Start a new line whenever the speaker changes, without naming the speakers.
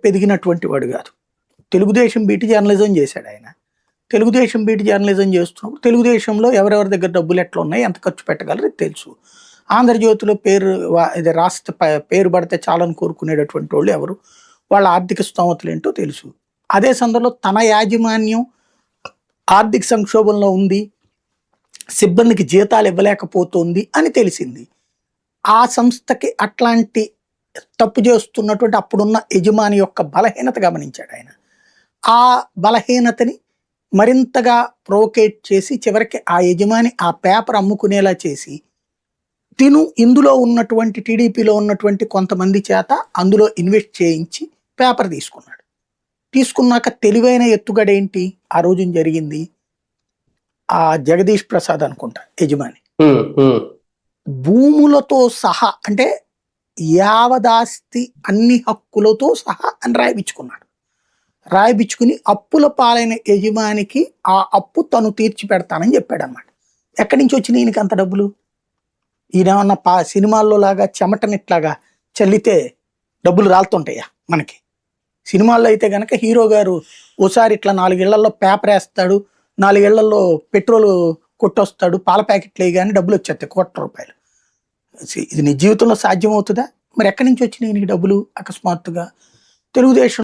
పెరిగినటువంటి వాడు కాదు. తెలుగుదేశం బీటీ జర్నలిజం చేశాడు ఆయన. తెలుగుదేశం బీటీ జర్నలిజం చేస్తున్నప్పుడు తెలుగుదేశంలో ఎవరెవరి దగ్గర డబ్బులు ఎట్లా ఉన్నాయి, ఎంత ఖర్చు పెట్టగలరు తెలుసు. ఆంధ్రజ్యోతిలో ఇది రాష్ట్ర పేరు పడితే చాలని కోరుకునేటటువంటి వాళ్ళు ఎవరు, వాళ్ళ ఆర్థిక స్తోమతలు ఏంటో తెలుసు. అదే సందర్భంలో తన యాజమాన్యం ఆర్థిక సంక్షోభంలో ఉంది, సిబ్బందికి జీతాలు ఇవ్వలేకపోతుంది అని తెలిసింది. ఆ సంస్థకి అట్లాంటి తప్పు చేస్తున్నటువంటి అప్పుడున్న యజమాని యొక్క బలహీనత గమనించాడు ఆయన. ఆ బలహీనతని మరింతగా ప్రొవోకేట్ చేసి చివరికి ఆ యజమాని ఆ పేపర్ అమ్ముకునేలా చేసి ఇందులో ఉన్నటువంటి టీడీపీలో ఉన్నటువంటి కొంతమంది చేత అందులో ఇన్వెస్ట్ చేయించి పేపర్ తీసుకున్నాడు. తీసుకున్నాక తెలివైన ఎత్తుగడ ఏంటి ఆ రోజున జరిగింది, ఆ జగదీష్ ప్రసాద్ అనుకుంటా యజమాని భూములతో సహా అంటే యావదాస్తి అన్ని హక్కులతో సహా అని రాయిపించుకున్నాడు. రాయిపించుకుని అప్పుల పాలైన యజమానికి ఆ అప్పు తను తీర్చి పెడతానని చెప్పాడు అన్నమాట. ఎక్కడి నుంచి వచ్చినాయి ఈయనకి అంత డబ్బులు? ఈయనేమన్నా సినిమాల్లో లాగా చెమటనిట్లాగా చల్లితే డబ్బులు రాలుతుంటాయా మనకి? సినిమాల్లో అయితే కనుక హీరో గారు ఓసారి ఇట్లా 4 ఇళ్లలో పేపర్ వేస్తాడు, 4 ఇళ్లలో పెట్రోల్ కొట్టొస్తాడు, పాల ప్యాకెట్లు వేయగానే డబ్బులు వచ్చేస్తాయి ₹1,00,00,000. ఇది నీ జీవితంలో సాధ్యమవుతుందా? మరి ఎక్కడి నుంచి వచ్చినాయి నీకు డబ్బులు అకస్మాత్తుగా? తెలుగుదేశం